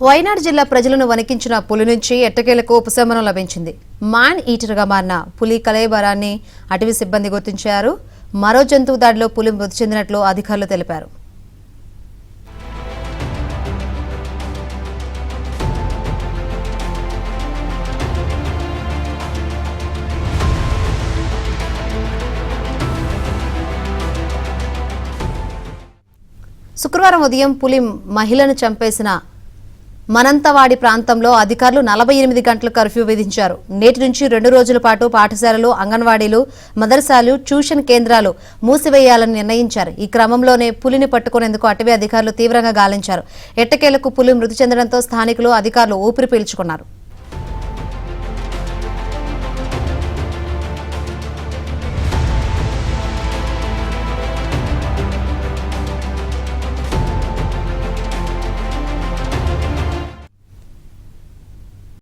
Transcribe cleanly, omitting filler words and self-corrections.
వైనాడ్ జిల్లా ప్రజలను వణికించిన పులి నుంచి ఎట్టకేలకు ఉపశమనం లభించింది. మ్యాన్ ఈటర్గా మారిన పులి కళేబరాన్ని అటవీ సిబ్బంది గుర్తించారు. మరో జంతువు దాడిలో పులి మృతి చెందినట్లు అధికారులు తెలిపారు. శుక్రవారం ఉదయం పులి మహిళను చంపేసిన మనంతవాడి ప్రాంతంలో అధికారులు 48 గంటల కర్ఫ్యూ విధించారు. నేటి నుంచి 2 రోజుల పాటు పాఠశాలలు, అంగన్వాడీలు, మదర్సాలు, ట్యూషన్ కేంద్రాలు మూసివేయాలని నిర్ణయించారు. ఈ క్రమంలోనే పులిని పట్టుకునేందుకు అటవీ అధికారులు తీవ్రంగా గాలించారు. ఎట్టకేలకు పులి మృతి చెందడంతో స్థానికులు, అధికారులు ఊపిరి పీల్చుకున్నారు.